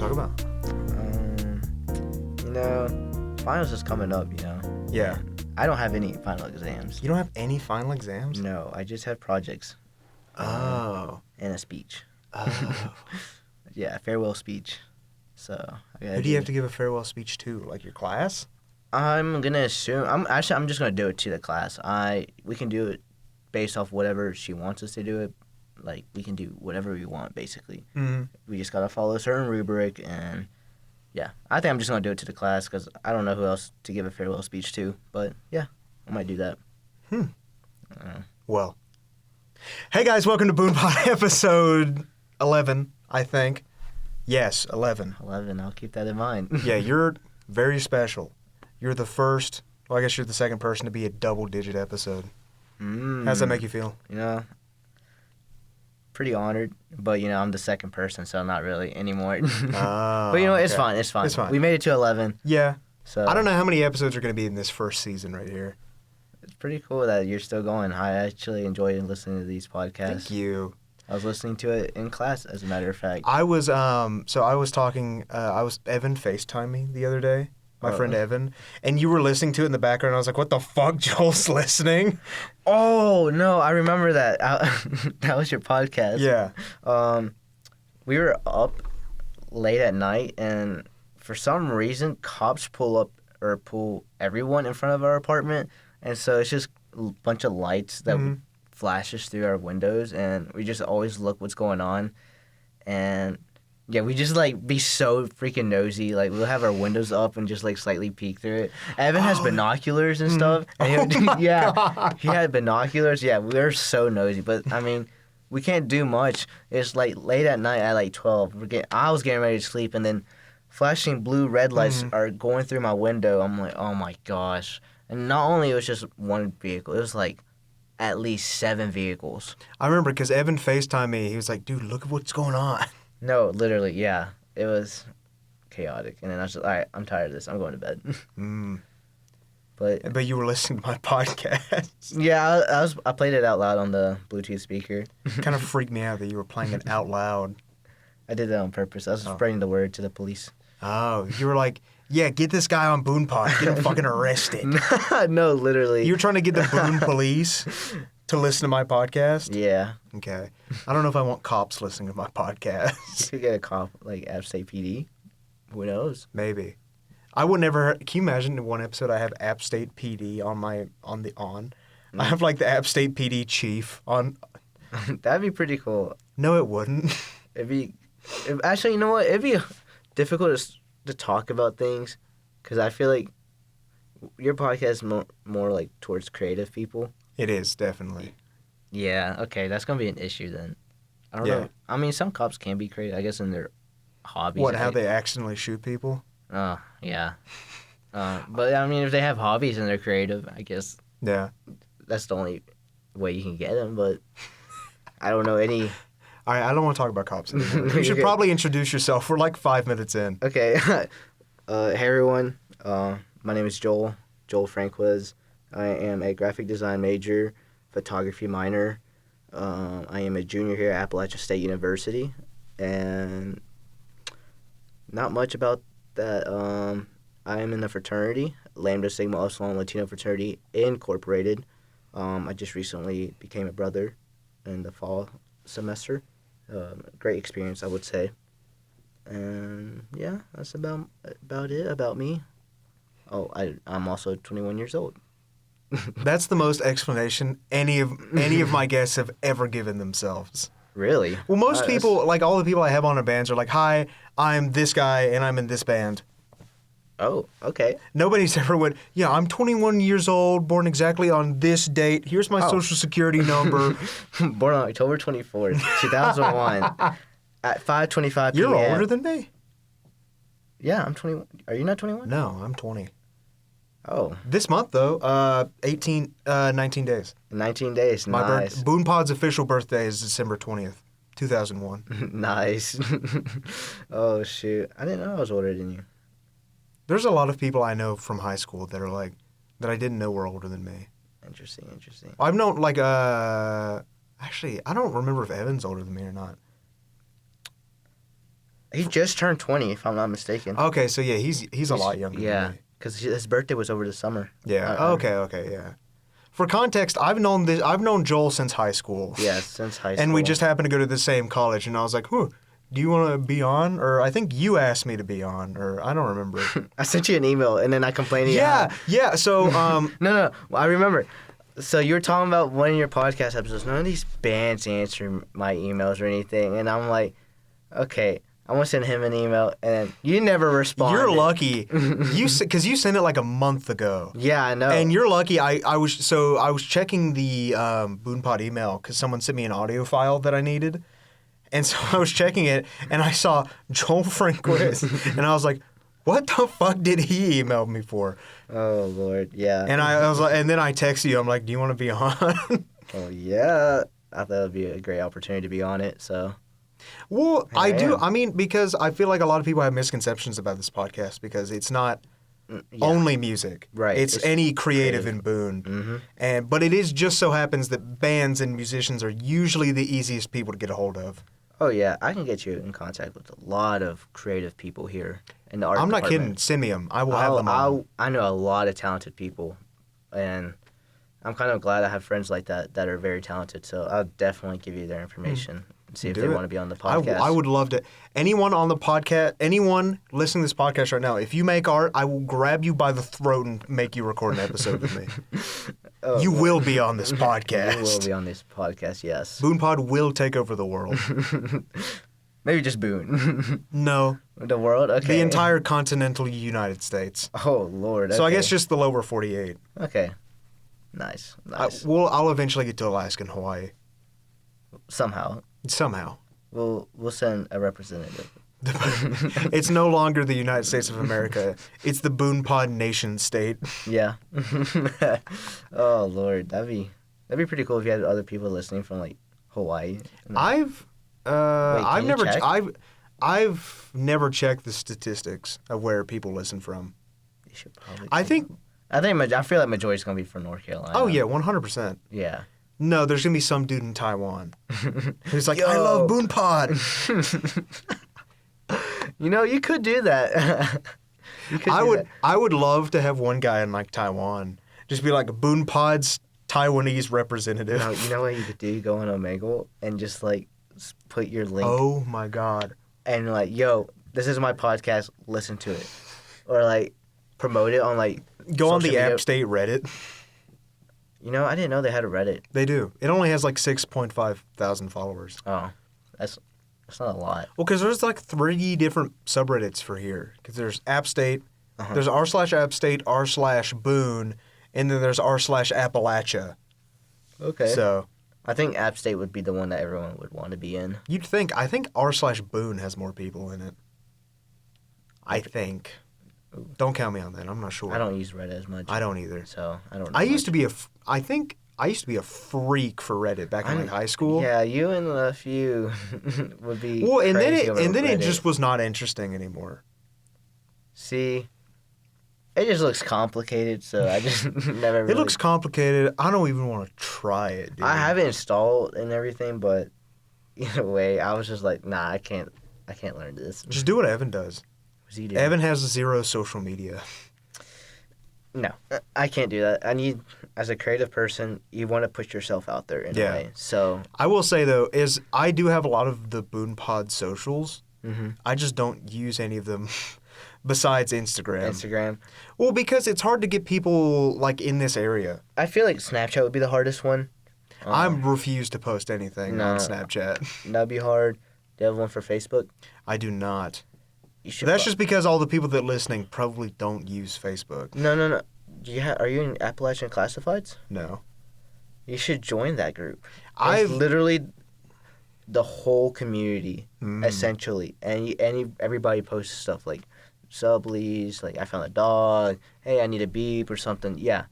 want to talk about? Finals is coming up, Yeah. I don't have any final exams. You don't have any final exams? No, I just have projects. Oh. And a speech. Oh. Yeah, a farewell speech. So Who do you have to give a farewell speech to? Like your class? I'm gonna assume. I'm just gonna do it to the class. We can do it based off whatever she wants us to do it. Like we can do whatever we want, basically. Mm-hmm. We just gotta follow a certain rubric, and yeah, I think I'm just gonna do it to the class because I don't know who else to give a farewell speech to. But yeah, I might do that. Well. Hey guys, welcome to BoonePod episode 11, I think. Yes, 11. 11. I'll keep that in mind. Yeah, you're very special. You're the first, well, I guess you're the second person to be a double-digit episode. How does that make you feel? Pretty honored, but I'm the second person, so not really anymore. Oh, but it's okay. fine. It's fine. It's fine. We made it to 11. Yeah. So I don't know how many episodes are going to be in this first season right here. It's pretty cool that you're still going. I actually enjoyed listening to these podcasts. Thank you. I was listening to it in class, as a matter of fact. I was Evan FaceTimed me the other day, my friend Evan, and you were listening to it in the background. I was like, what the fuck, Joel's listening? Oh, no, I remember that. That was your podcast. Yeah. We were up late at night, and for some reason, cops pull everyone in front of our apartment, and so it's just a bunch of lights that flashes through our windows, and we just always look what's going on, and yeah, we just be so freaking nosy. We'll have our windows up and just slightly peek through it. Evan has binoculars and stuff. And he had binoculars. Yeah, we were so nosy, but I mean, we can't do much. It's late at night at 12. I was getting ready to sleep, and then flashing blue red lights are going through my window. I'm like, oh my gosh! And not only it was just one vehicle, it was at least 7 vehicles. I remember because Evan FaceTimed me. He was like, dude, look at what's going on. No, literally, yeah. It was chaotic. And then I was just, all right, I'm tired of this. I'm going to bed. But you were listening to my podcast. Yeah, I played it out loud on the Bluetooth speaker. It kind of freaked me out that you were playing it out loud. I did that on purpose. I was spreading the word to the police. Oh, you were like, yeah, get this guy on BoonePod. Get him fucking arrested. No, literally. You were trying to get the Boone police to listen to my podcast? Yeah. Okay. I don't know if I want cops listening to my podcast. You could get a cop, App State PD. Who knows? Maybe. I would never. Can you imagine in one episode I have App State PD on? I have the App State PD chief on. That'd be pretty cool. No, it wouldn't. Actually, you know what? It'd be difficult to talk about things because I feel like your podcast is more towards creative people. It is, definitely. Yeah, okay, that's going to be an issue then. I don't know. I mean, some cops can be creative, I guess, in their hobbies. What, how they accidentally shoot people? Oh, yeah. But, I mean, if they have hobbies and they're creative, I guess that's the only way you can get them, but I don't know any... All right, I don't want to talk about cops anymore. You should probably introduce yourself. We're 5 minutes in. Okay. Hey, everyone. My name is Joel Franquiz. I am a graphic design major, photography minor. I am a junior here at Appalachia State University. And not much about that. I am in the fraternity, Lambda Sigma Epsilon Latino Fraternity Incorporated. I just recently became a brother in the fall semester. Great experience, I would say. And yeah, that's about it about me. Oh, I'm also 21 years old. That's the most explanation any of my guests have ever given themselves. Really? Well, most people, all the people I have on in bands are like, hi, I'm this guy and I'm in this band. Oh, okay. Nobody's ever went, yeah, I'm 21 years old, born exactly on this date. Here's my social security number. Born on October 24th, 2001 at 5:25 p.m. You're older than me? Yeah, I'm 21. Are you not 21? No, I'm 20. Oh. This month, though, 19 days. 19 days, nice. BoonePod's official birthday is December 20th, 2001. Nice. Oh, shoot. I didn't know I was older than you. There's a lot of people I know from high school that are that I didn't know were older than me. Interesting. I've known, actually, I don't remember if Evan's older than me or not. He just turned 20, if I'm not mistaken. Okay, so yeah, he's a lot younger than me. because his birthday was over the summer. Yeah. Okay, yeah. For context, I've known Joel since high school. Yeah, since high school. And we just happened to go to the same college, and I was like, do you want to be on? Or I think you asked me to be on, or I don't remember. I sent you an email, and then I complained. Yeah. So, No, I remember. So you were talking about one of your podcast episodes. None of these bands answer my emails or anything, and I'm like, okay, I want to send him an email, and you never responded. You're lucky, because you sent it like a month ago. Yeah, I know. And you're lucky. I was checking the BoonePod email because someone sent me an audio file that I needed, and so I was checking it, and I saw Joel Franquiz, and I was like, what the fuck did he email me for? Oh Lord, yeah. And I was like, and then I texted you. I'm like, do you want to be on? Oh yeah, I thought it would be a great opportunity to be on it. So. Well, I do. I mean, because I feel like a lot of people have misconceptions about this podcast because it's not only music. Right. It's any creative in Boone. Mm-hmm. But it is just so happens that bands and musicians are usually the easiest people to get a hold of. Oh yeah, I can get you in contact with a lot of creative people here in the art I'm not department. kidding. Send me them. I will have them on. I know a lot of talented people, and I'm kind of glad I have friends like that are very talented. So I'll definitely give you their information and see if they want to be on the podcast. I would love to. Anyone on the podcast, anyone listening to this podcast right now, if you make art, I will grab you by the throat and make you record an episode with me. You will be on this podcast. You will be on this podcast, yes. BoonePod will take over the world. Maybe just Boone. No. The world? Okay. The entire continental United States. Oh, Lord. Okay. So I guess just the lower 48. Okay. Nice. I'll eventually get to Alaska and Hawaii. Somehow. We'll send a representative. It's no longer the United States of America. It's the BoonePod nation state. Yeah. Oh Lord, that'd be pretty cool if you had other people listening from like Hawaii. I've never checked the statistics of where people listen from. You should probably. I feel like majority's gonna be from North Carolina. Oh yeah, 100%. Yeah. No, there's gonna be some dude in Taiwan who's like, I love BoonePod. You know, you could do that. I would love to have one guy in like Taiwan just be like BoonePod's Taiwanese representative. No, you know what you could do? Go on Omegle and just like put your link. Oh my God. And like, yo, this is my podcast. Listen to it, or like promote it on like. Go on the App State Reddit. You know, I didn't know they had a Reddit. They do. It only has like 6.5 thousand followers. Oh, that's not a lot. Well, because there's like 3 different subreddits for here. Because there's App State, there's r/App State, r/Boone, and then there's r/Appalachia. Okay. So I think App State would be the one that everyone would want to be in. You'd think. I think r/Boone has more people in it. I think. Don't count me on that. I'm not sure. I don't use Reddit as much. I don't either. So I don't know. I used to be a freak for Reddit back in like high school. Yeah, you and a few would be. Well, and crazy then Reddit. it just was not interesting anymore. See, it just looks complicated, so I just never. Really... It looks complicated. I don't even want to try it, dude. I have it installed and everything, but either way, I was just like, nah, I can't learn this. Just do what Evan does. What's he doing? Evan has 0 social media. No, I can't do that. I need, as a creative person, you want to put yourself out there in a way. So I will say though, is I do have a lot of the BoonePod socials. Mm-hmm. I just don't use any of them besides Instagram. Instagram. Well, because it's hard to get people like in this area. I feel like Snapchat would be the hardest one. I refuse to post anything on Snapchat. That'd be hard. Do you have one for Facebook? I do not. That's just because all the people that are listening probably don't use Facebook. No. Are you in Appalachian Classifieds? No. You should join that group. It's literally the whole community, essentially. And everybody posts stuff like sublease, like I found a dog, hey, I need a beep or something. Yeah.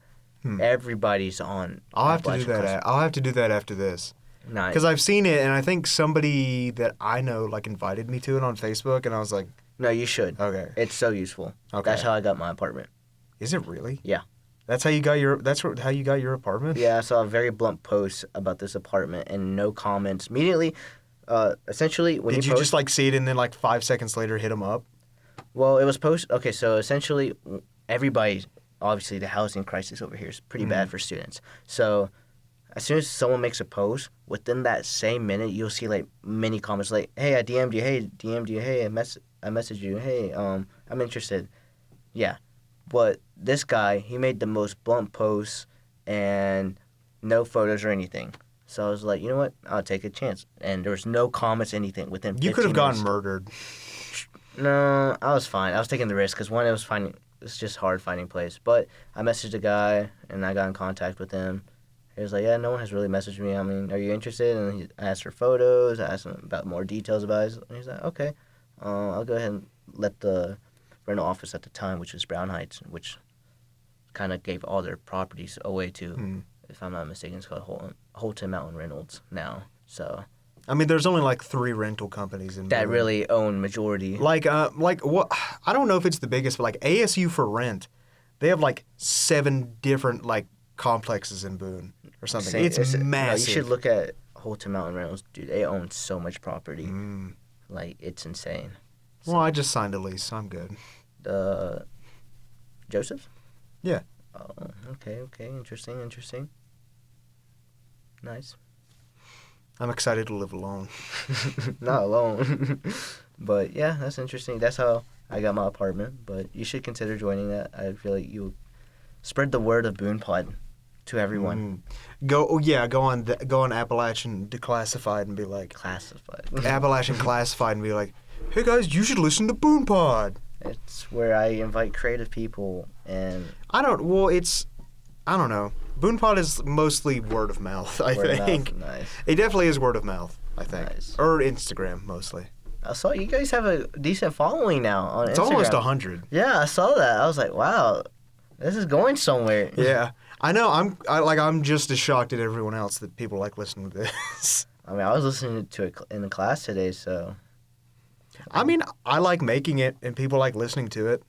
Everybody's on. I'll have to do that. I'll have to do that after this. Nice. Because I've seen it, and I think somebody that I know like invited me to it on Facebook, and I was like, no, you should. Okay. It's so useful. Okay. That's how I got my apartment. Is it really? Yeah. That's how you got your apartment? Yeah, I saw a very blunt post about this apartment and no comments. Immediately, Essentially, when Did you post, just like see it and then like 5 seconds later hit them up? well, it was post. Okay, so essentially, everybody, obviously, the housing crisis over here is pretty bad for students. So, as soon as someone makes a post, within that same minute, you'll see like many comments like, "Hey, I DM'd you. Hey, DM'd you. Hey, I messaged you. Hey, I'm interested." Yeah, but this guy, he made the most blunt posts and no photos or anything. So I was like, you know what? I'll take a chance. And there was no comments, anything within 15 You could have gotten minutes. murdered. No, I was fine. I was taking the risk because one, it's just hard finding place. But I messaged a guy and I got in contact with him. He was like, yeah, no one has really messaged me. I mean, are you interested? And I asked for photos. I asked him about more details about it. And he's like, okay, I'll go ahead and let the rental office at the time, which was Brown Heights, which kind of gave all their properties away to, if I'm not mistaken, it's called Holton Mountain Reynolds now. So I mean, there's only like 3 rental companies in that Boone. really own majority. Like what? I don't know if it's the biggest, but like ASU for rent, they have like 7 different like complexes in Boone or something. It's massive. No, you should look at Holton Mountain Reynolds, dude. They own so much property, like it's insane. Well, I just signed a lease, so I'm good. Joseph? Yeah. Oh, okay, interesting. Nice. I'm excited to live alone. Not alone. But yeah, that's interesting. That's how I got my apartment. But you should consider joining that. I feel like you spread the word of BoonePod to everyone. Go on Appalachian Declassified and be like Classified. Appalachian Classified and be like, hey guys, you should listen to BoonePod. It's where I invite creative people and I don't know. BoonePod is mostly word of mouth, I think. Nice. It definitely is word of mouth, I think. Nice. Or Instagram, mostly. I saw you guys have a decent following now on Instagram. It's almost 100. Yeah, I saw that. I was like, wow, this is going somewhere. Yeah. I know. I'm just as shocked as everyone else that people like listening to this. I mean, I was listening to it in the class today, so. I mean, I like making it, and people like listening to it,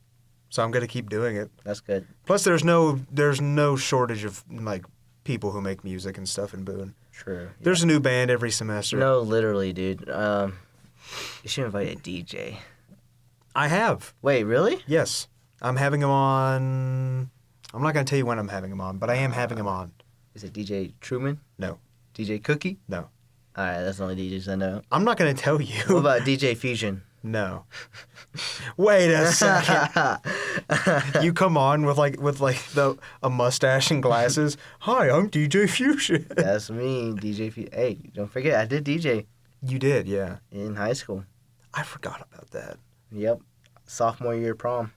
so I'm gonna keep doing it. That's good. Plus, there's no shortage of like people who make music and stuff in Boone. True. Yeah. There's a new band every semester. No, literally, dude. You should invite a DJ. I have. Wait, really? Yes, I'm having him on. I'm not gonna tell you when I'm having him on, but I am having him on. Is it DJ Truman? No. DJ Cookie? No. All right, that's the only DJs I know. I'm not gonna tell you. What about DJ Fusion? No. Wait a second. You come on with a mustache and glasses. Hi, I'm DJ Fusion. That's me, DJ Fusion. Hey, don't forget, I did DJ. You did, yeah. In high school. I forgot about that. Yep. Sophomore year prom.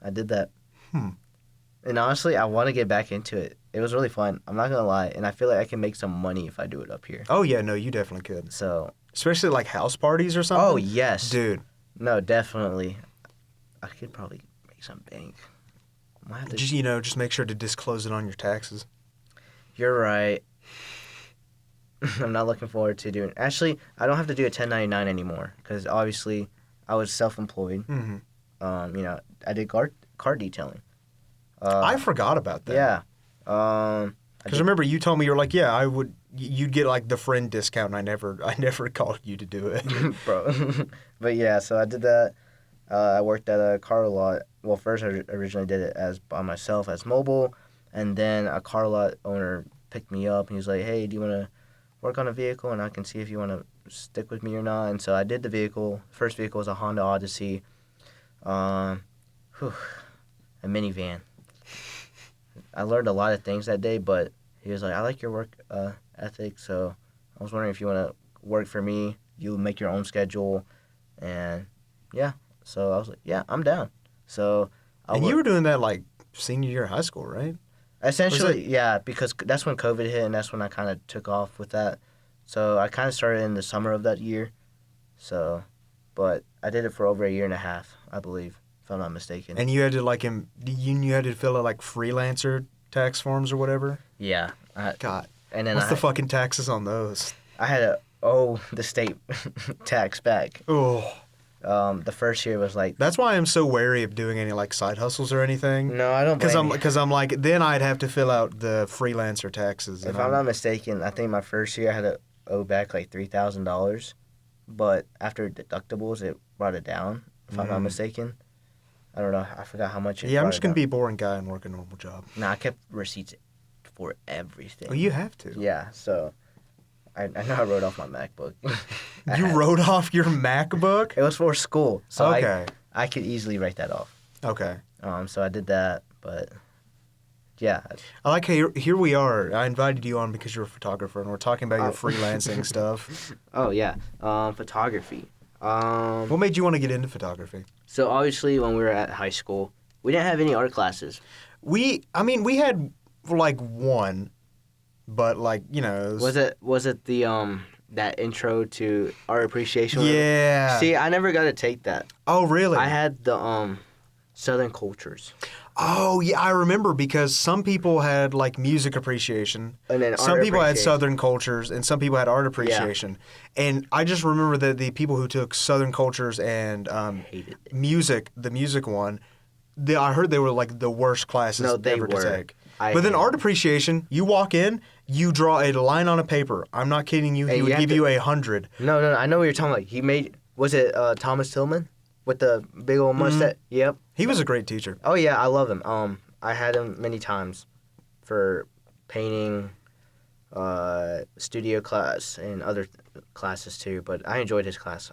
I did that. And honestly, I want to get back into it. It was really fun. I'm not going to lie. And I feel like I can make some money if I do it up here. Oh, yeah, no, you definitely could. So. Especially like house parties or something. Oh, yes. Dude. No, definitely. I could probably make some bank. Might have to... Just make sure to disclose it on your taxes. You're right. I'm not looking forward to doing. Actually, I don't have to do a 1099 anymore because obviously I was self-employed. Mm-hmm. I did car detailing. I forgot about that. Yeah. Because remember, you told me you're like, yeah, I would. You'd get like the friend discount, and I never called you to do it, bro. But yeah, so I did that. I worked at a car lot. Well, first I originally did it as by myself as mobile, and then a car lot owner picked me up and he's like, "Hey, do you want to work on a vehicle, and I can see if you want to stick with me or not?" And so I did the vehicle. First vehicle was a Honda Odyssey, a minivan. I learned a lot of things that day, but he was like, "I like your work ethic, so I was wondering if you want to work for me. You make your own schedule," and yeah. So I was like, "Yeah, I'm down." So you were doing that like senior year of high school, right? Essentially, yeah, because that's when COVID hit, and that's when I kind of took off with that. So I kind of started in the summer of that year. So, but I did it for over a year and a half, I believe, if I'm not mistaken. And you had to you had to fill out like freelancer tax forms or whatever? Yeah. God. And then what's the fucking taxes on those? I had to owe the state tax back. Oh. The first year was like... That's why I'm so wary of doing any like side hustles or anything. No, I don't blame you. Because I'm like, then I'd have to fill out the freelancer taxes. If I'm not mistaken, I think my first year I had to owe back like $3,000. but after deductibles, it brought it down, if I'm not mistaken. I don't know. I forgot how much it Yeah, I'm brought just it going to down. be a boring guy and work a normal job. Nah, I kept receipts for everything. Oh, you have to. Yeah, so I know I wrote off my MacBook. You wrote off your MacBook? It was for school, so Okay. I could easily write that off. Okay. So I did that, but yeah. I like how here we are. I invited you on because you're a photographer, and we're talking about your freelancing stuff. Oh yeah, photography. What made you want to get into photography? So obviously, when we were at high school, we didn't have any art classes. We had like one, but like it Was it the that intro to art appreciation? Yeah. See, I never got to take that. Oh really? I had the Southern cultures. Oh yeah, I remember because some people had like music appreciation, And then some art people had appreciation. Southern cultures, and some people had art appreciation. And I just remember that the people who took Southern cultures and Hated it. music, the music one, I heard they were like the worst classes No, they ever to were. take. I But then hated art appreciation, you walk in, you draw a line on a paper. I'm not kidding you. Hey, He you would have give to- you 100. No, I know what you're talking about. He made, was it Thomas Tillman with the big old mustache? Yep. He was a great teacher. Oh yeah, I love him. I had him many times for painting, studio class, and other classes too. But I enjoyed his class.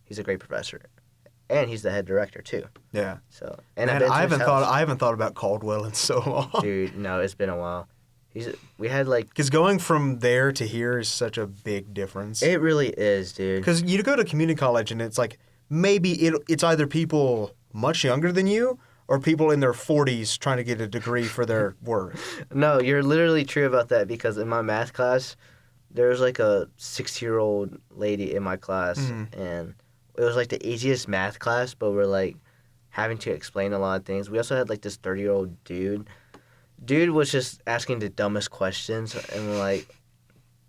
He's a great professor, and he's the head director too. Yeah. So and Man, I've been to I his haven't house. thought about Caldwell in so long. Dude, no, it's been a while. We had like Because going from there to here is such a big difference. it really is, dude. Because you go to community college and it's like maybe it's either people much younger than you or people in their 40s trying to get a degree for their work. No, you're literally true about that because in my math class, there was like a 60-year-old lady in my class, and it was like the easiest math class, but we're like having to explain a lot of things. We also had like this 30-year-old dude. Dude was just asking the dumbest questions, and we're like,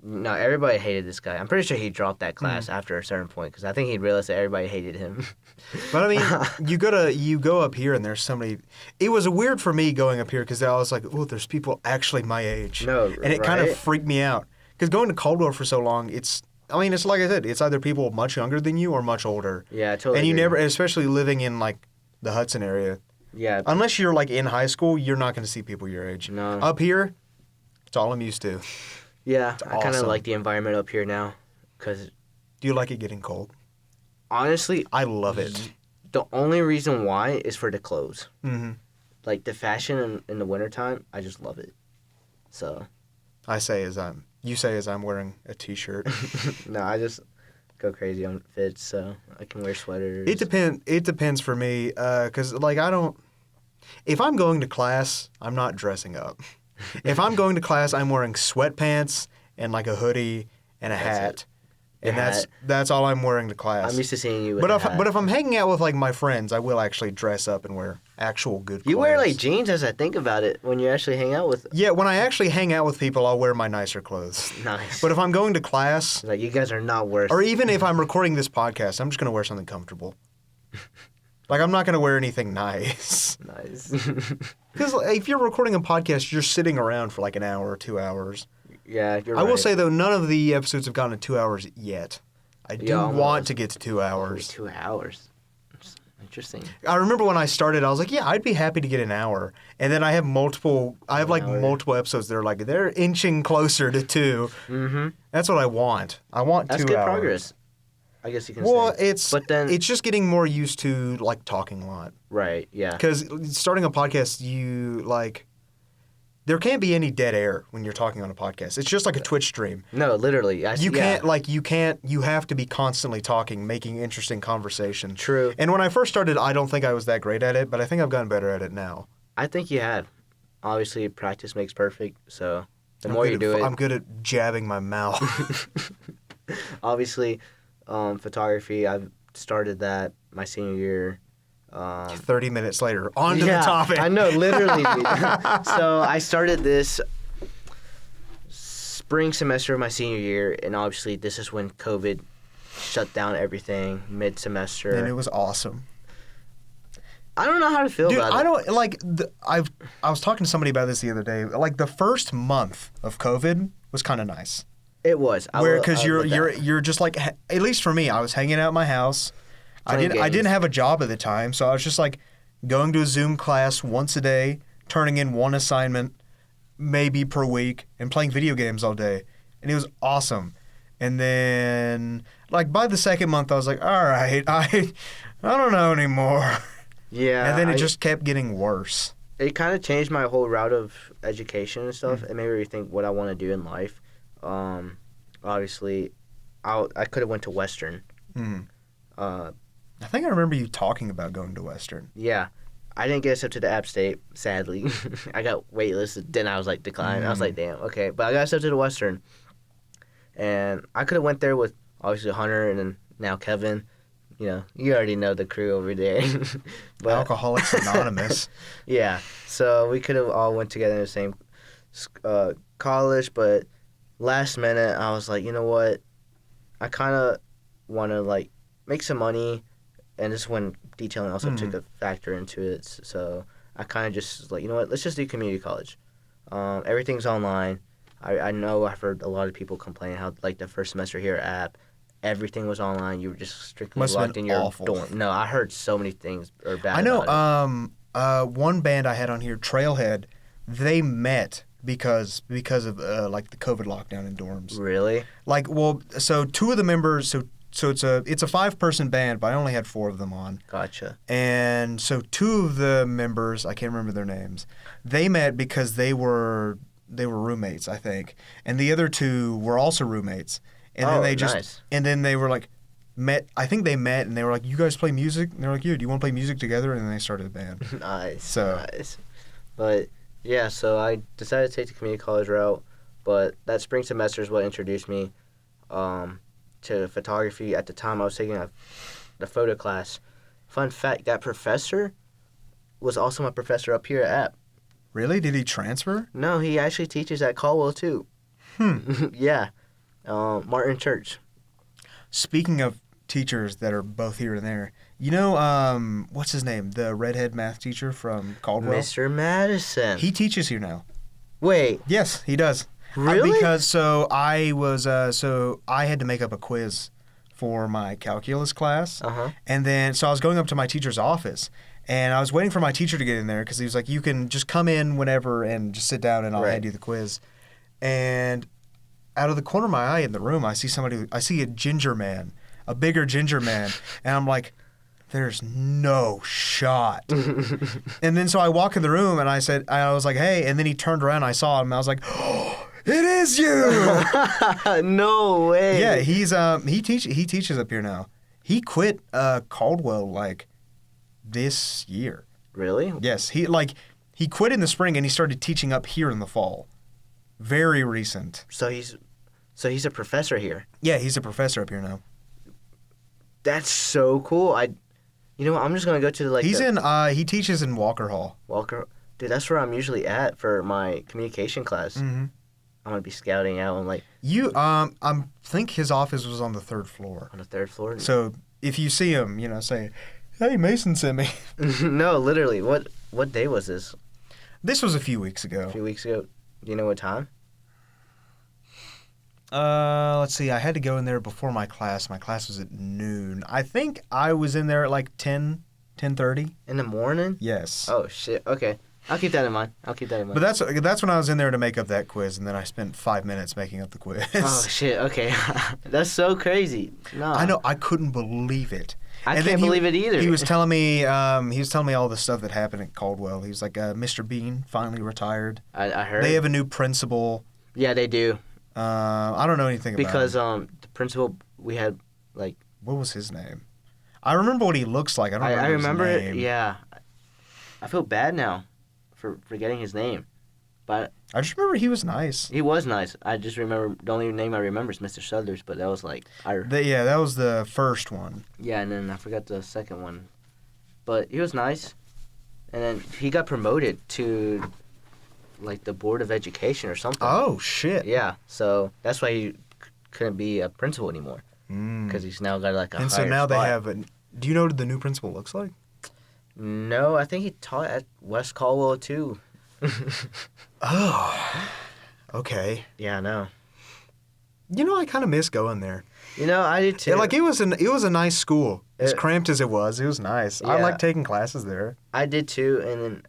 no, everybody hated this guy. I'm pretty sure he dropped that class after a certain point because I think he realized that everybody hated him. But I mean, you go up here and there's somebody. It was weird for me going up here because I was like, oh, there's people actually my age. No, and it kind of right? freaked me out because going to Caldwell for so long, it's like I said, it's either people much younger than you or much older. Yeah, I totally. And you agree. never, especially living in like the Hudson area, Yeah. unless you're like in high school, you're not going to see people your age. No. Up here, it's all I'm used to. Yeah, I kind of awesome. like the environment up here now, because Do you like it getting cold? honestly, I love it. the only reason why is for the clothes. hmm Like the fashion in the wintertime, I just love it. So, You say as I'm wearing a t-shirt. no, I just go crazy on fits, so I can wear sweaters. It depends for me, because like if I'm going to class, I'm not dressing up. If I'm going to class, I'm wearing sweatpants and like a hoodie and a That's hat, it. and Hat. that's all I'm wearing to class. I'm used to seeing you with But a if hat. but if I'm hanging out with like my friends, I will actually dress up and wear actual good clothes. You wear like jeans as I think about it when you actually hang out with. Yeah, when I actually hang out with people, I'll wear my nicer clothes. Nice. But if I'm going to class, Like you guys are not worth. or even if I'm recording this podcast, I'm just gonna wear something comfortable. Like I'm not gonna wear anything nice. Nice. Because if you're recording a podcast, you're sitting around for like an hour or 2 hours. Yeah, you're I right. will say though, none of the episodes have gone to 2 hours yet. I do Yeah, want almost. to get to 2 Only hours. 2 hours. That's interesting. I remember when I started, I was like, yeah, I'd be happy to get an hour. And then I have multiple hour. multiple episodes that are like they're inching closer to 2. Mm-hmm. That's what I want. I want That's 2 good hours. progress. I guess you can Well, say. it's But then- it's just getting more used to like talking a lot. Right. Yeah. Because starting a podcast, there can't be any dead air when you're talking on a podcast. It's just like a Twitch stream. No, literally. You have to be constantly talking, making interesting conversation. True. And when I first started, I don't think I was that great at it, but I think I've gotten better at it now. I think you have. Obviously, practice makes perfect. So the I'm more good you at- do it, I'm good at jabbing my mouth. obviously, photography. I've started that my senior year. 30 minutes later, on to the topic. I know, literally. Dude. So I started this spring semester of my senior year, and obviously this is when COVID shut down everything mid-semester. And it was awesome. I don't know how to feel Dude, about it. I don't like. I was talking to somebody about this the other day. Like the first month of COVID was kind of nice. It was. Because you're just like, at least for me, I was hanging out at my house. I didn't have a job at the time, so I was just like going to a Zoom class once a day, turning in one assignment maybe per week, and playing video games all day, and it was awesome. And then like by the second month, I was like, all right, I don't know anymore. Yeah. And then it just kept getting worse. It kind of changed my whole route of education and stuff. It made me rethink what I want to do in life. Obviously, I could have went to Western. I think I remember you talking about going to Western. Yeah. I didn't get accepted to App State, sadly. I got waitlisted, then I was like declined. I was like, damn, okay. But I got accepted to Western. And I could have went there with obviously Hunter and then now Kevin. You know, you already know the crew over there. But, Alcoholics Anonymous. Yeah. So we could have all went together in the same college, but last minute I was like, you know what? I kind of want to like make some money, and this is when detailing also took a factor into it. So I kind of just was like, you know what? Let's just do community college. Everything's online. I know I've heard a lot of people complain how like the first semester here at App, everything was online. You were just strictly locked in your dorm. No, I heard so many things are bad. I know. One band I had on here, Trailhead, they met because of like the COVID lockdown in dorms. Really? Like, well, so two of the members, so it's a 5-person band, but I only had 4 of them on. Gotcha. And so 2 of the members, I can't remember their names, they met because they were roommates, I think, and the other 2 were also roommates. And then they just nice. And then they were like met. I think they met and they were like, "You guys play music?" And they're like, "Yeah, do you want to play music together?" And then they started a band. Nice. But yeah, so I decided to take the community college route. But that spring semester is what introduced me to photography. At the time, I was taking the photo class. Fun fact: that professor was also my professor up here at App. Really? Did he transfer? No, he actually teaches at Caldwell too. Yeah. Martin Church. Speaking of teachers that are both here and there, you know, what's his name? The redhead math teacher from Caldwell? Mr. Madison. He teaches here now. Wait. Yes, he does. Really? Because I had to make up a quiz for my calculus class. And then, so I was going up to my teacher's office, and I was waiting for my teacher to get in there because he was like, you can just come in whenever and just sit down and I'll hand you the quiz. And out of the corner of my eye in the room, I see a ginger man, a bigger ginger man, and I'm like, there's no shot. And then so I walk in the room and I was like, hey, and then he turned around and I saw him and I was like, oh, it is you. No way. Yeah, he teaches up here now. He quit Caldwell like this year. Really? Yes, he quit in the spring and he started teaching up here in the fall. Very recent. So he's a professor here. Yeah, he's a professor up here now. That's so cool. You know what? I'm just gonna go to he teaches in Walker Hall. Walker, dude, that's where I'm usually at for my communication class. I'm gonna be scouting out and like. I think his office was on the 3rd floor. On the 3rd floor. So if you see him, you know, say, "Hey, Mason sent me." No, literally. What day was this? This was a few weeks ago. A few weeks ago. Do you know what time? Let's see. I had to go in there before my class. My class was at noon. I think I was in there at like 10:30. In the morning? Yes. Oh, shit. Okay. I'll keep that in mind. But that's when I was in there to make up that quiz, and then I spent 5 minutes making up the quiz. Oh, shit. Okay. That's so crazy. No. I know. I couldn't believe it. I can't believe it either. He was telling me all the stuff that happened at Caldwell. He was like, Mr. Bean finally retired. I heard. They have a new principal. Yeah, they do. I don't know anything about him. Because the principal we had, like... What was his name? I remember what he looks like. I remember his name. Yeah. I feel bad now for forgetting his name. But I just remember he was nice. He was nice. I just remember, the only name I remember is Mr. Southers, but that was like... that was the first one. Yeah, and then I forgot the second one. But he was nice. And then he got promoted to, like, the Board of Education or something. Oh, shit. Yeah, so that's why he couldn't be a principal anymore. Because he's now got, like, a And higher so now spot. they have a... Do you know what the new principal looks like? No, I think he taught at West Caldwell, too. Oh, okay. Yeah, I know. You know, I kind of miss going there. You know, I did too. Yeah, like it was a nice school. As cramped as it was nice. Yeah. I liked taking classes there. I did too, and then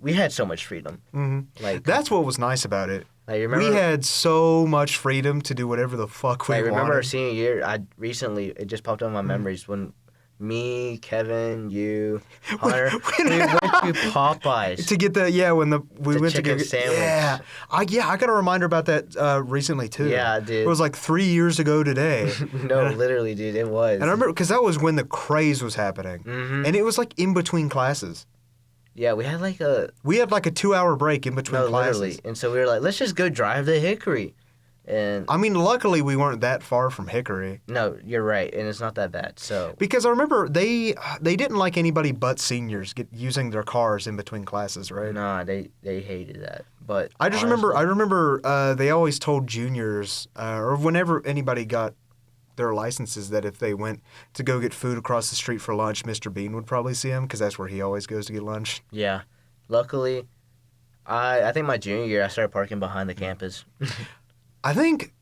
we had so much freedom. Mm-hmm. Like that's what was nice about it. Like, remember, we had so much freedom to do whatever the fuck we wanted. Remember our senior year? It just popped up in my memories when me, Kevin, you, Hunter, we went to Popeyes to get we went to get sandwich. Yeah, I got a reminder about that recently too. Yeah, dude. It was like 3 years ago today. No, literally, dude, it was. And I remember because that was when the craze was happening, and it was like in between classes. Yeah, we had like a 2-hour break in between classes. Literally. And so we were like, let's just go drive to Hickory. And I mean, luckily we weren't that far from Hickory. No, you're right, and it's not that bad. So because I remember they didn't like anybody but seniors using their cars in between classes, right? Nah, they hated that. But I remember they always told juniors or whenever anybody got their licenses that if they went to go get food across the street for lunch, Mr. Bean would probably see them because that's where he always goes to get lunch. Yeah. Luckily, I think my junior year I started parking behind the campus. I think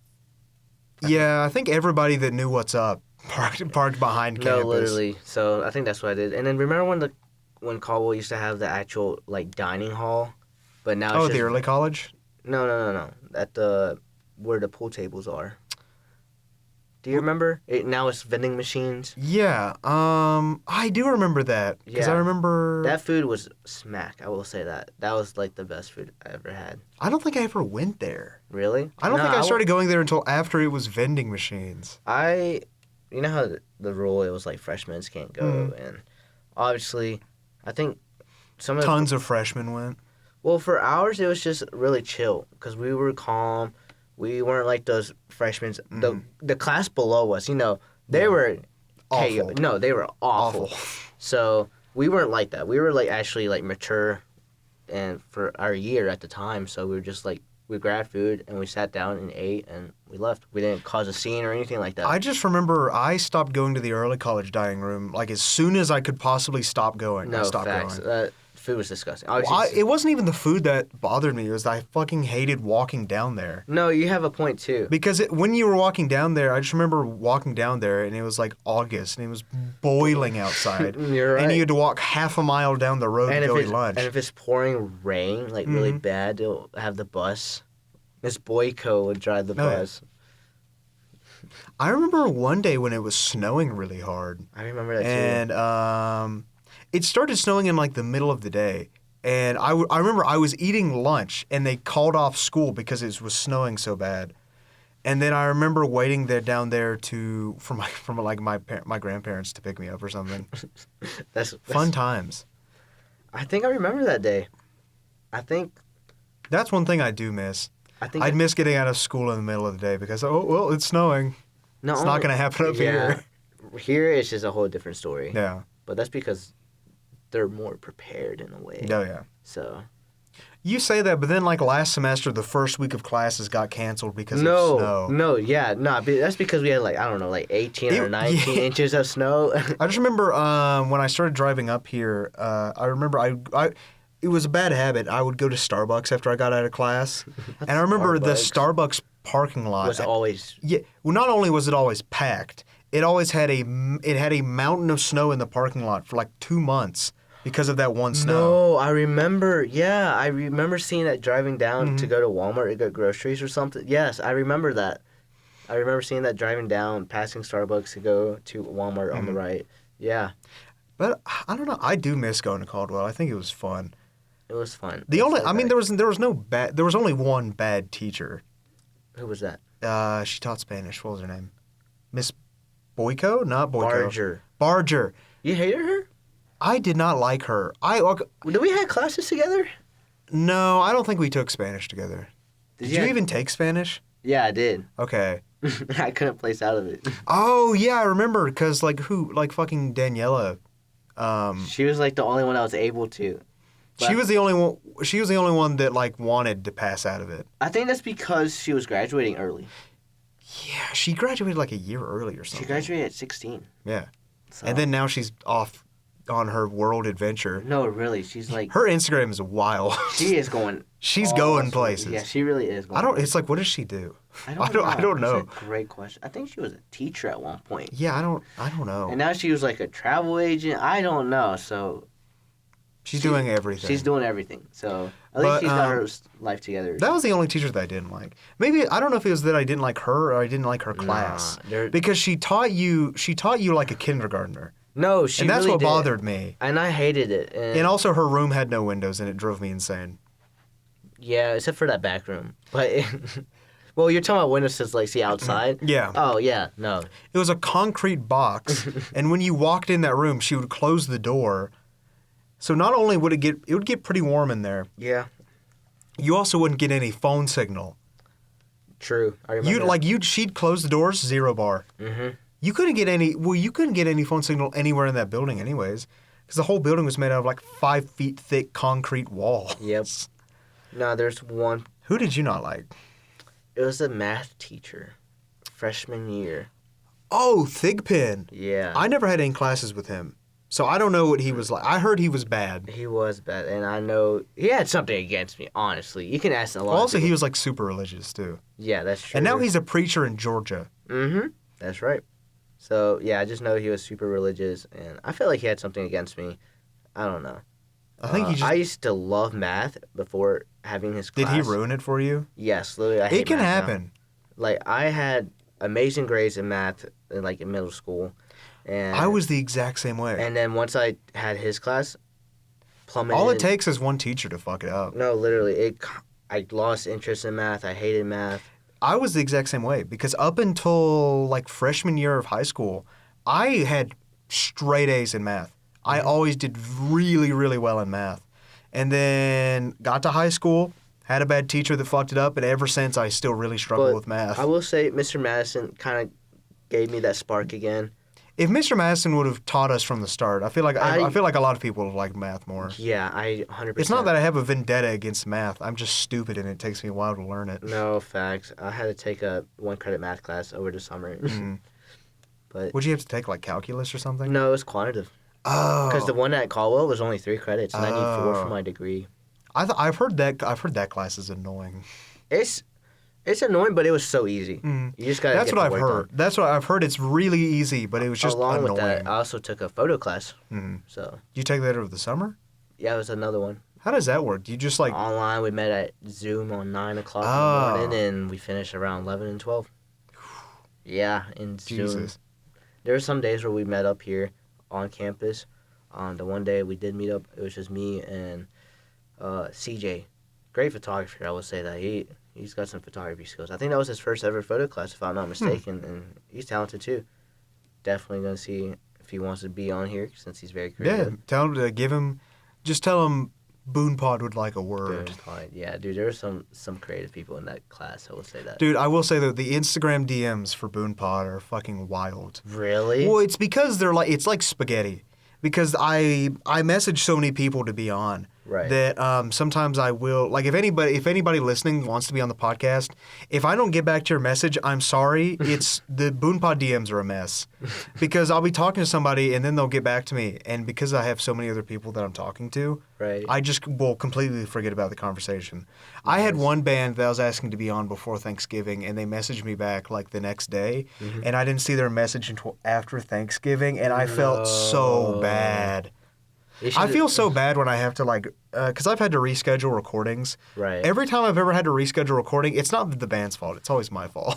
everybody that knew what's up parked behind campus. No, literally. So I think that's what I did. And then remember when Caldwell used to have the actual like dining hall, but now it's the early college? No. At where the pool tables are. Do you remember? Now it's vending machines. Yeah, I do remember that because I remember that food was smack. I will say that was like the best food I ever had. I don't think I ever went there. Really? I don't think I started going there until after it was vending machines. You know how the rule it was like freshmen can't go, and obviously, I think tons of freshmen went. Well, for ours it was just really chill because we were calm. We weren't like those freshmen. The class below us, they were awful. No, they were awful. So we weren't like that. We were like actually like mature, and for our year at the time, so we were just like we grabbed food and we sat down and ate and we left. We didn't cause a scene or anything like that. I just remember I stopped going to the early college dining room like as soon as I could possibly stop going. No, I stopped facts. going. Food was disgusting. It wasn't even the food that bothered me. It was I fucking hated walking down there. No, you have a point too. Because when you were walking down there, I just remember walking down there and it was like August and it was boiling outside. You're right. And you had to walk half a mile down the road to go eat lunch. And if it's pouring rain, like really bad, they'll have the bus. Miss Boyko would drive the bus. I remember one day when it was snowing really hard. I remember that too. And it started snowing in like the middle of the day. And I remember I was eating lunch and they called off school because it was snowing so bad. And then I remember waiting down there for my grandparents to pick me up or something. That's fun times. I think I remember that day. I think that's one thing I do miss. I'd miss getting out of school in the middle of the day because it's snowing. No, it's not going to happen up here. Here it's just a whole different story. Yeah. But that's because they're more prepared in a way. Oh yeah. So. You say that, but then like last semester, the first week of classes got canceled because of snow. That's because we had like, I don't know, like 18 or 19 inches of snow. I just remember when I started driving up here, I remember it was a bad habit. I would go to Starbucks after I got out of class. And I remember the Starbucks parking lot was always... Yeah, well, not only was it always packed, it always had a mountain of snow in the parking lot for like 2 months. Because of that one snow. No, I remember. Yeah, I remember seeing that driving down to go to Walmart to get groceries or something. Yes, I remember that. I remember seeing that driving down, passing Starbucks to go to Walmart on the right. Yeah. But I don't know. I do miss going to Caldwell. I think it was fun. It was fun. There was only one bad teacher. Who was that? She taught Spanish. What was her name? Miss Boyko? Not Boyko. Barger. You hated her? I did not like her. Did we have classes together? No, I don't think we took Spanish together. Did you even take Spanish? Yeah, I did. Okay. I couldn't place out of it. Oh, yeah, I remember, because, fucking Daniela. She was, the only one I was able to. She was the only one that, wanted to pass out of it. I think that's because she was graduating early. Yeah, she graduated, a year early or something. She graduated at 16. Yeah. So. And then now she's off on her world adventure. No, really, she's her Instagram is wild. She is going. She's going places. Yeah, she really is going. It's what does she do? I don't know. That's a great question. I think she was a teacher at one point. Yeah, I don't know. And now she was like a travel agent. I don't know. So She's doing everything. She's doing everything. So at least she's got her life together. That was the only teacher that I didn't like. Maybe I don't know if it was that I didn't like her or I didn't like her class. Because she taught you like a kindergartner. No, she and that's really what did. bothered me. And I hated it. And also her room had no windows and it drove me insane. Yeah, except for that back room. But well, you're talking about windows to like see outside? Yeah. Oh, yeah, no. It was a concrete box and when you walked in that room, she would close the door. So not only would it would get pretty warm in there. Yeah. You also wouldn't get any phone signal. True. I remember. She'd close the doors, 0 bar. Mm-hmm. You couldn't get any phone signal anywhere in that building anyways. Because the whole building was made out of like 5 feet thick concrete walls. Yep. No, there's one. Who did you not like? It was a math teacher. Freshman year. Oh, Thigpen. Yeah. I never had any classes with him. So I don't know what he was like. I heard he was bad. He was bad, and I know he had something against me, honestly. You can ask a lot Also, of people. he was like super religious too. Yeah, that's true. And now he's a preacher in Georgia. Mm-hmm. That's right. So, yeah, I just know he was super religious, and I feel like he had something against me. I don't know. I think I used to love math before having his class. Did he ruin it for you? Yes, literally. I hate It can math happen. now. Like, I had amazing grades in math, in middle school. And I was the exact same way. And then once I had his class, plummeted. All it takes is one teacher to fuck it up. No, literally, I lost interest in math. I hated math. I was the exact same way because up until like freshman year of high school, I had straight A's in math. Mm-hmm. I always did really, really well in math. And then got to high school, had a bad teacher that fucked it up, and ever since I still really struggle with math. I will say Mr. Madison kind of gave me that spark again. If Mr. Madison would have taught us from the start, I feel like a lot of people would like math more. Yeah, I 100%. It's not that I have a vendetta against math. I'm just stupid and it takes me a while to learn it. No, facts. I had to take a 1-credit math class over the summer. Mm-hmm. But would you have to take like calculus or something? No, it was quantitative. Oh. Because the one at Caldwell was only 3 credits, and I need 4 for my degree. I've heard that class is annoying. It's annoying, but it was so easy. Mm. You just gotta. That's what I've heard. That's what I've heard. It's really easy, but it was just Along annoying. with that, I also took a photo class. Mm. So. You take that over the summer? Yeah, it was another one. How does that work? Do you just like online? We met at Zoom on 9 o'clock in the morning, and we finished around 11 and 12. Yeah, in Zoom. Jesus. There were some days where we met up here on campus. The one day we did meet up, it was just me and CJ. Great photographer, I would say that. He's got some photography skills. I think that was his first ever photo class, if I'm not mistaken, and he's talented too. Definitely gonna see if he wants to be on here since he's very creative. Yeah, tell him to tell him BoonePod would like a word. BoonePod, yeah, dude. There were some creative people in that class. I will say that. Dude, I will say though, the Instagram DMs for BoonePod are fucking wild. Really? Well, it's because it's like spaghetti. Because I message so many people to be on. Right. That sometimes I will, like if anybody listening wants to be on the podcast, if I don't get back to your message, I'm sorry. It's the BoonePod DMs are a mess, because I'll be talking to somebody and then they'll get back to me, and because I have so many other people that I'm talking to, right. I just will completely forget about the conversation. Nice. I had one band that I was asking to be on before Thanksgiving, and they messaged me back like the next day, and I didn't see their message until after Thanksgiving, and I felt so bad. I feel so bad when I have to because I've had to reschedule recordings. Right. Every time I've ever had to reschedule recording, it's not the band's fault. It's always my fault.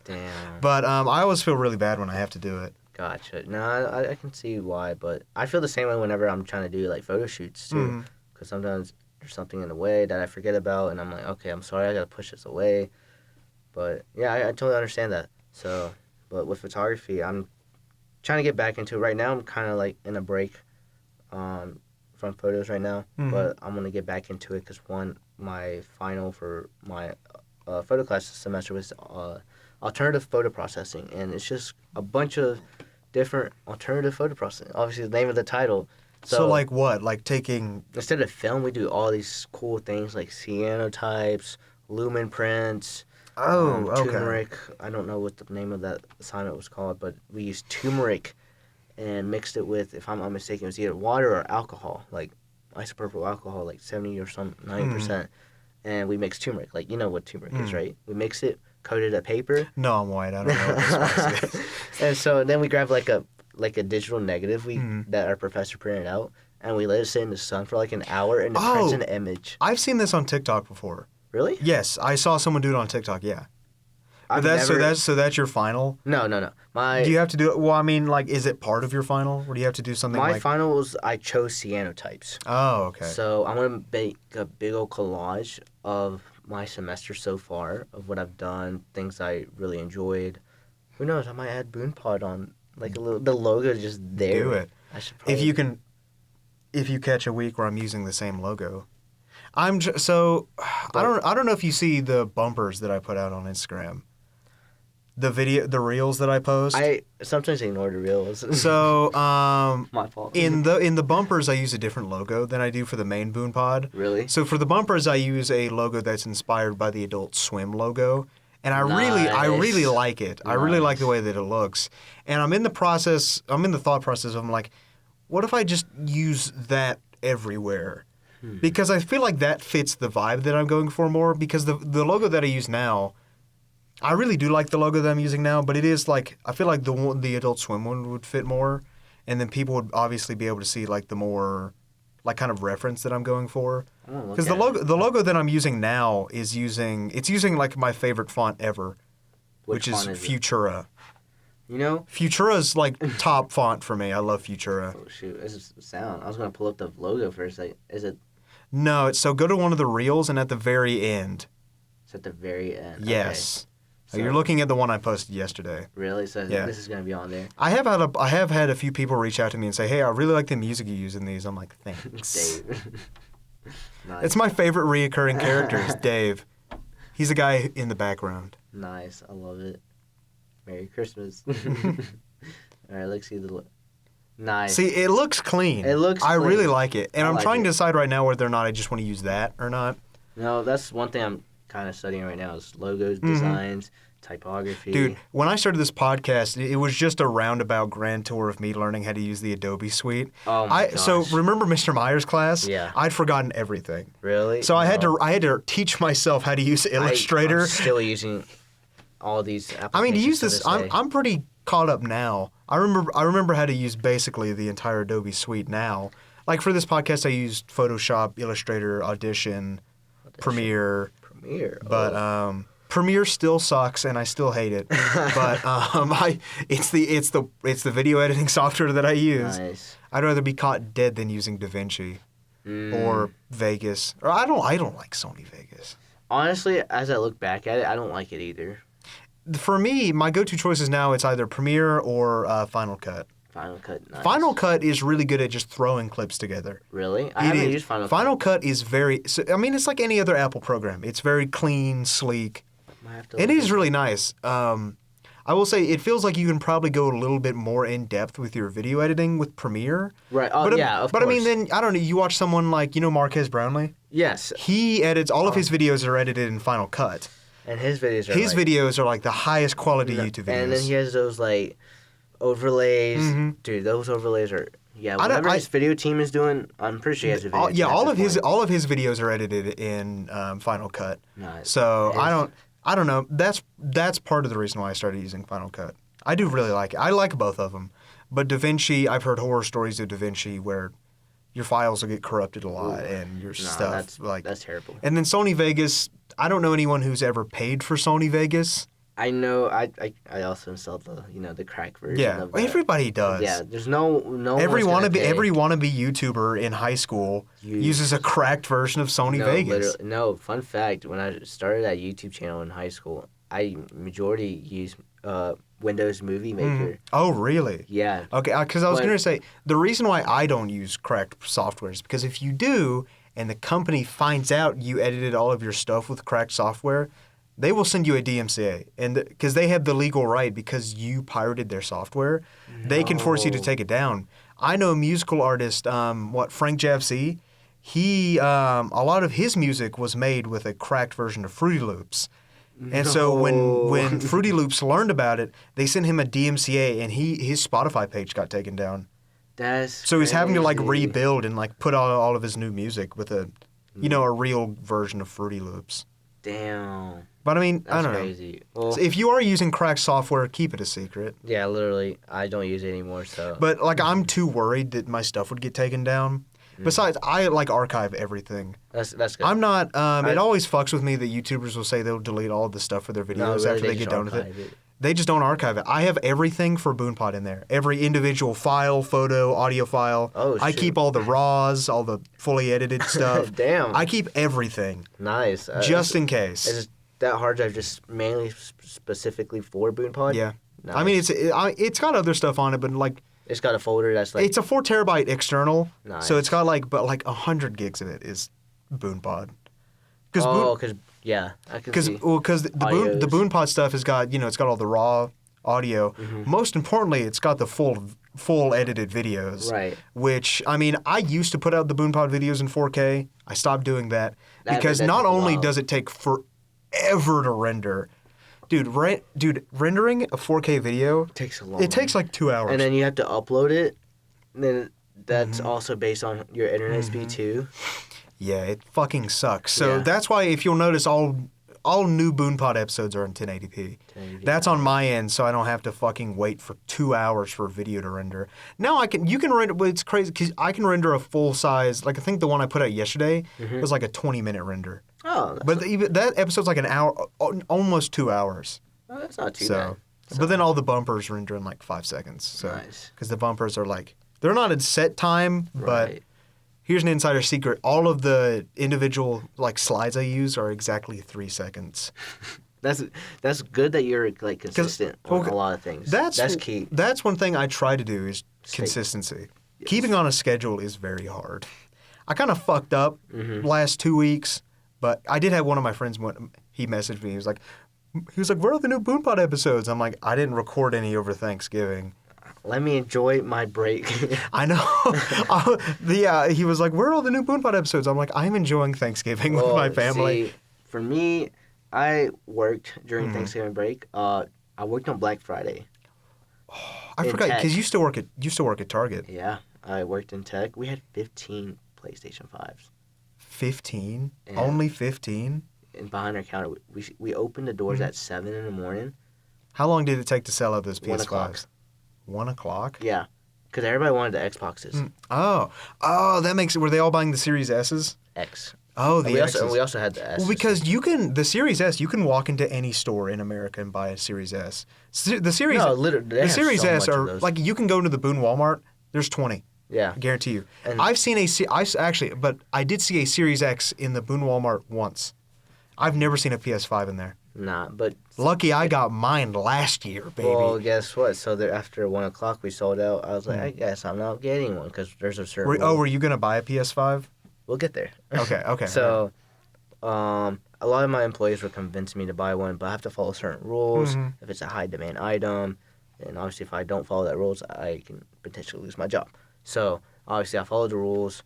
Damn. But I always feel really bad when I have to do it. Gotcha. No, I can see why, but I feel the same way whenever I'm trying to do like photo shoots too. Because sometimes there's something in the way that I forget about, and I'm like, okay, I'm sorry, I gotta push this away. But yeah, I totally understand that. So, but with photography, I'm trying to get back into it. Right now, I'm kind of like in a break. From photos right now, but I'm gonna get back into it because my final for my photo class this semester was alternative photo processing, and it's just a bunch of different alternative photo processing. Obviously, the name of the title. So like what? Like taking instead of film, we do all these cool things like cyanotypes, lumen prints. Oh, okay. Turmeric. I don't know what the name of that assignment was called, but we used turmeric and mixed it with, if I'm not mistaken, it was either water or alcohol, like isopropyl alcohol, like 70 or some 90%. And we mixed turmeric. Like, you know what turmeric is, right? We mix it, coated a paper. No, I'm white. I don't know what this is. And so then we grabbed like a digital negative that our professor printed out, and we let it sit in the sun for like an hour, and it prints an image. I've seen this on TikTok before. Really? Yes, I saw someone do it on TikTok. Yeah. But so that's your final? No. Do you have to do it? Well, I mean, like, is it part of your final, or do you have to do something my like? final was I chose cyanotypes. Oh, okay. So I'm gonna make a big old collage of my semester so far, of what I've done, things I really enjoyed. Who knows? I might add BoonePod on, like the logo is just there. Do it. I should probably. If you catch a week where I'm using the same logo, I don't know if you see the bumpers that I put out on Instagram. The reels that I post. I sometimes ignore the reels. So, my fault. In the bumpers, I use a different logo than I do for the main BoonePod. Really? So for the bumpers, I use a logo that's inspired by the Adult Swim logo, and I really like it. I really like the way that it looks, and I'm in the thought process of, I'm like, what if I just use that everywhere? Because I feel like that fits the vibe that I'm going for more. Because the logo that I use now, I really do like the logo that I'm using now, but it is like, I feel like the Adult Swim one would fit more, and then people would obviously be able to see like the more like kind of reference that I'm going for. Because the logo that I'm using now is using like my favorite font ever, which is Futura. You know? Futura's like top font for me. I love Futura. Oh shoot, this is sound. I was gonna pull up the logo for a second. Is it? No, so go to one of the reels and at the very end. It's at the very end. Yes. Okay. So you're looking at the one I posted yesterday. Really? So this is gonna be on there. I have had a few people reach out to me and say, "Hey, I really like the music you use in these." I'm like, "Thanks." Dave. Nice. It's my favorite reoccurring character is Dave. He's a guy in the background. Nice. I love it. Merry Christmas. All right, let's see the. Nice. See, it looks clean. It looks clean. I really like it, and I'm trying to to decide right now whether or not I just want to use that or not. No, that's one thing I'm kind of studying right now is logos, designs, typography. Dude, when I started this podcast, it was just a roundabout grand tour of me learning how to use the Adobe suite. Oh my gosh. So remember Mr. Meyer's class? Yeah. I'd forgotten everything. Really? So I had to teach myself how to use Illustrator. I'm still using all these applications. I mean, to use this, I'm pretty caught up now. I remember how to use basically the entire Adobe suite now. Like for this podcast, I used Photoshop, Illustrator, Audition, Premiere. But Premiere still sucks, and I still hate it. But it's the video editing software that I use. Nice. I'd rather be caught dead than using DaVinci or Vegas. Or I don't like Sony Vegas. Honestly, as I look back at it, I don't like it either. For me, my go-to choices now, it's either Premiere or Final Cut. Final Cut, nice. Final Cut is really good at just throwing clips together. Really? I haven't used Final Cut. Final Cut is it's like any other Apple program. It's very clean, sleek. It is really nice. I will say it feels like you can probably go a little bit more in depth with your video editing with Premiere. Right. Of course. But I mean, then I don't know. You watch someone like Marquez Brownlee. Yes. He edits all of his videos are edited in Final Cut. And his videos are like the highest quality YouTube videos. And then he has those like overlays. Mm-hmm. Dude, those overlays are whatever his video team is doing, I'm pretty sure he has a video team. All of his videos are edited in Final Cut. Nice. So I don't know. That's part of the reason why I started using Final Cut. I do really like it. I like both of them. But DaVinci, I've heard horror stories of DaVinci where your files will get corrupted a lot and your stuff that's terrible. And then Sony Vegas, I don't know anyone who's ever paid for Sony Vegas. I know. I also installed the crack version. Yeah, of that. Everybody does. Yeah, there's no every wannabe YouTuber in high school uses a cracked version of Sony Vegas. No, fun fact: when I started that YouTube channel in high school, I majority used Windows Movie Maker. Oh, really? Yeah. Okay, because I was going to say the reason why I don't use cracked software is because if you do, and the company finds out you edited all of your stuff with cracked software, they will send you a DMCA, and because they have the legal right, because you pirated their software, they can force you to take it down. I know a musical artist, Frank JFC, he a lot of his music was made with a cracked version of Fruity Loops. And so when Fruity Loops learned about it, they sent him a DMCA, and his Spotify page got taken down. So he's having to rebuild and put all of his new music with a real version of Fruity Loops. Damn. But I mean, That's I don't crazy. know. Well, So if you are using cracked software, keep it a secret. yeah, literally, I don't use it anymore, so. But like, I'm too worried that my stuff would get taken down. Besides, I like archive everything. That's good. I'm not. It always fucks with me that YouTubers will say they'll delete all of the stuff for their videos No, really, after they just get done with it. archive it. They just don't archive it. I have everything for BoonePod in there. Every individual file, photo, audio file. Oh, I shoot. keep all the raws, all the fully edited stuff. Damn. I keep everything Nice. just in case. Is that hard drive just mainly specifically for BoonePod? Yeah. Nice. I mean, it's got other stuff on it, but like It's got a folder that's like. it's a 4 terabyte external. Nice. So it's got like 100 gigs of it is BoonePod. Because yeah, I can see. Because the Audios. BoonePod stuff has got it's got all the raw audio. Mm-hmm. Most importantly, it's got the full edited videos. Right. Which I mean, I used to put out the BoonePod videos in 4K. I stopped doing that because that not takes a only while. does it take forever to render, dude, rendering a 4K video Takes a long. it takes like 2 hours. And then you have to upload it. And then that's also based on your internet speed too. Yeah, it fucking sucks. So Yeah. that's why if you'll notice all new BoonePod episodes are in 1080p. 1080p. That's on my end, so I don't have to fucking wait for 2 hours for a video to render. Now you can render, but it's crazy because I can render a full size. Like I think the one I put out yesterday was like a 20-minute render. Oh, But even that episode's like an hour, almost 2 hours. that's not too So, bad. but then all the bumpers render in like 5 seconds. So, Nice. because the bumpers are like they're not at set time, but. Right. Here's an insider secret. All of the individual like slides I use are exactly 3 seconds. That's good that you're like consistent on a lot of things. That's key. That's one thing I try to do is Stay- consistency. Yes. Keeping on a schedule is very hard. I kind of fucked up last 2 weeks, but I did have one of my friends he messaged me. He was like, "Where are the new BoonePod episodes?" I'm like, "I didn't record any over Thanksgiving." Let me enjoy my break. I know. He was like, "Where are all the new BoonePod episodes?" I'm like, "I'm enjoying Thanksgiving with my family." See, for me, I worked during Thanksgiving break. I worked on Black Friday. I in forgot tech. because you still work at Target. Yeah, I worked in tech. We had 15 PlayStation 5s. 15? Yeah. Only 15? And behind our counter, we opened the doors at 7 in the morning. How long did it take to sell out those PS5s? 1 o'clock. 1 o'clock? Yeah, because everybody wanted the Xboxes. Oh, that makes it. Were they all buying the Series S's? X. Oh, And the we X's. also had the S. Well, because the Series S, you can walk into any store in America and buy a Series S. The Series, No, literally, they the have Series so S much of are those. like you can go to the Boone Walmart. There's 20. Yeah. I guarantee you. And- I've seen but I did see a Series X in the Boone Walmart once. I've never seen a PS5 in there. Nah, but Lucky I got mine last year, baby. well, guess what? So after 1 o'clock, we sold out. I was like, I guess I'm not getting one because there's a certain. rule. Were you gonna buy a PS5? We'll get there. Okay. So, a lot of my employees were convincing me to buy one, but I have to follow certain rules. If it's a high demand item, and obviously if I don't follow that rules, I can potentially lose my job. So obviously I followed the rules,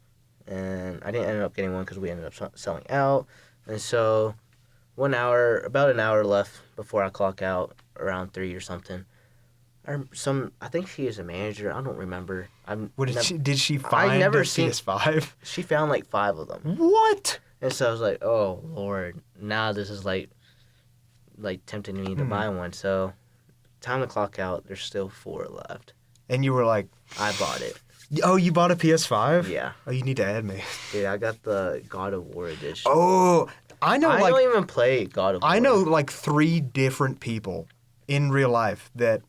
and I didn't end up getting one because we ended up selling out. And so, about an hour left before I clock out, around 3 or something. I think she is a manager. I don't remember. Did she find never a seen- PS5? She found like 5 of them. What? And so I was like, oh, Lord, now this is like tempting me to buy one. So time to clock out. There's still 4 left. And you were like, I bought it. oh, you bought a PS5? Yeah. Oh, you need to add me. Dude, I got the God of War edition. Oh, I know. I don't even play God of War. I know like 3 different people in real life that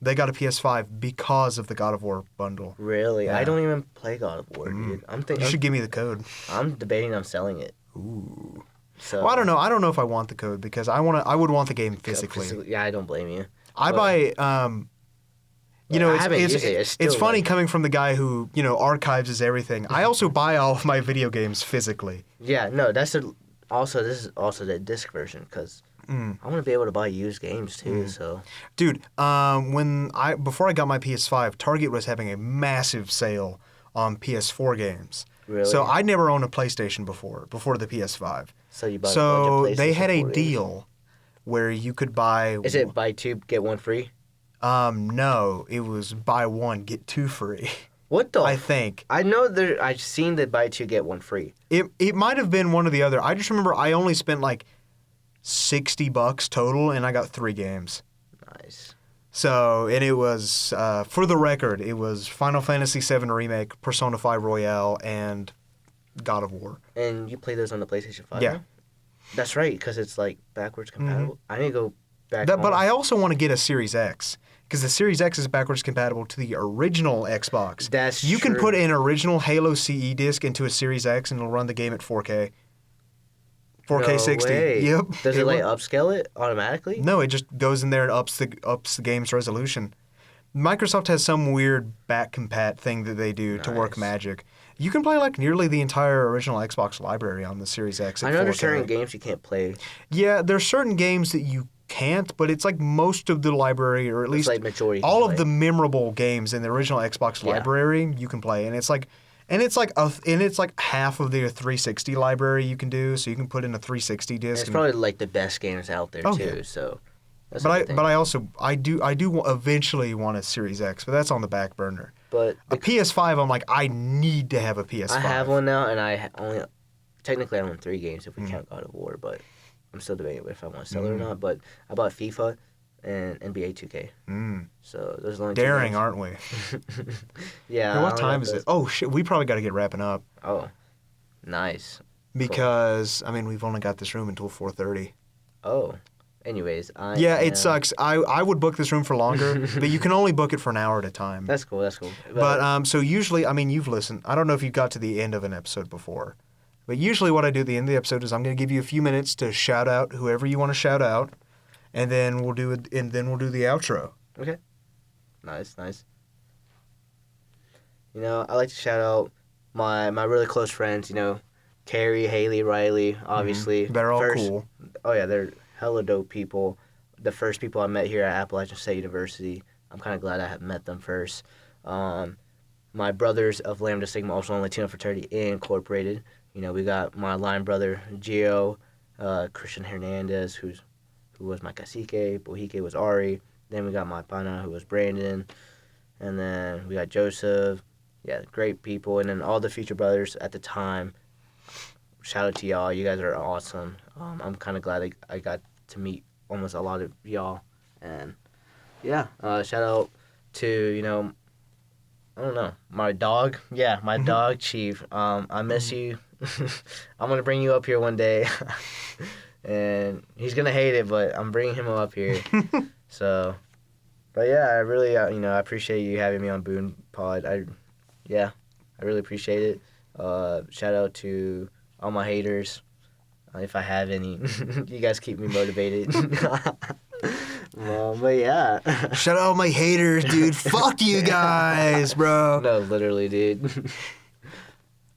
they got a PS5 because of the God of War bundle. Really? Yeah. I don't even play God of War, dude. You should give me the code. I'm debating on selling it. Ooh. So Well, I don't know. I don't know if I want the code because I would want the game physically. Yeah, I don't blame you. I But- buy. You know, I haven't used it. It's still funny like- coming from the guy who archives his everything. I also buy all of my video games physically. Yeah, no, this is also the disc version because I want to be able to buy used games too. So Dude, before I got my PS5, Target was having a massive sale on PS4 games. Really? So I never owned a PlayStation before the PS5. so you bought a So bunch of they had a PlayStation 4 games. deal where you could buy. Is it buy 2 get 1 free? No, it was buy 1 get 2 free. What the? I think. I know there. I've seen the buy 2 get 1 free. It might have been one or the other. I just remember I only spent like $60 total, and I got 3 games. Nice. So, and it was, for the record, it was Final Fantasy VII Remake, Persona 5 Royale, and God of War. And you play those on the PlayStation 5? Yeah. Right? That's right, because it's like backwards compatible. Mm-hmm. I need to go back. But I also want to get a Series X, because the Series X is backwards compatible to the original Xbox. That's You true. can put an original Halo CE disc into a Series X, and it'll run the game at 4K. 4K No 60. way. Yep. Does it like upscale it automatically? No, it just goes in there and ups the game's resolution. Microsoft has some weird back compat thing that they do to work Nice. magic. You can play like nearly the entire original Xbox library on the Series X at I know 4K. there's certain games you can't play. Yeah, there's certain games that you can't, but it's like most of the library, or at least like majority all can of play. the memorable games in the original Xbox Yeah. library you can play, and it's like half of the 360 library you can do, so you can put in a 360 And disc. it's probably like the best games out there Oh, too. yeah. So. That's But a I good thing. but I also I do eventually want a Series X, but that's on the back burner. But A PS5, I'm like, I need to have a PS5. I have one now, and I only technically I own 3 games if we Mm. count God of War, but I'm still debating if I want to sell it or Mm. not. But I bought FIFA and NBA 2K, so those are the only Daring, 2 aren't we? games. Yeah. Hey, I what only time got is it? those. Oh shit, we probably got to get wrapping up Oh, nice. because I mean we've only got this room until 4:30. Oh, anyways, Yeah, it sucks. I would book this room for longer, but you can only book it for an hour at a time. That's cool. That's cool. But so usually, I mean, you've listened. I don't know if you got to the end of an episode before, but usually what I do at the end of the episode is I'm going to give you a few minutes to shout out whoever you want to shout out, and then we'll do it. And then we'll do the outro. Okay. Nice. You know, I like to shout out my really close friends. You know, Carrie, Haley, Riley. Obviously, They're all First- cool. Oh yeah, they're hella dope people. The first people I met here at Appalachian State University. I'm kind of glad I have met them first. My brothers of Lambda Sigma also only Latino fraternity incorporated. You know, we got my line brother Gio, Christian Hernandez, who was my cacique. Bohique was Ari. Then we got my pana, who was Brandon, and then we got Joseph. Yeah, great people, and then all the future brothers at the time. Shout out to y'all. You guys are awesome. I'm kind of glad I got to meet almost a lot of y'all. And, yeah, shout out to, you know, I don't know, my dog. Yeah, my dog, Chief. I miss you. I'm going to bring you up here one day. And he's going to hate it, but I'm bringing him up here. So, but, yeah, I really, you know, I appreciate you having me on BoonePod. I really appreciate it. Shout out to all my haters, if I have any. You guys keep me motivated. But yeah. Shout out my haters, dude. Fuck you guys, bro. No, literally, dude.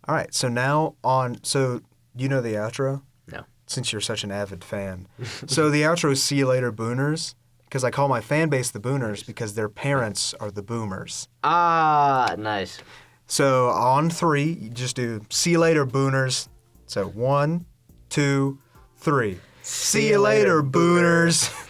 All right, so now on. So you know the outro? No. Since you're such an avid fan. So the outro is "See you later, Booners," because I call my fan base the Booners because their parents are the Boomers. Ah, nice. So on 3, you just do "See you later, Booners." So 1, 2, 3. See you later, Booners.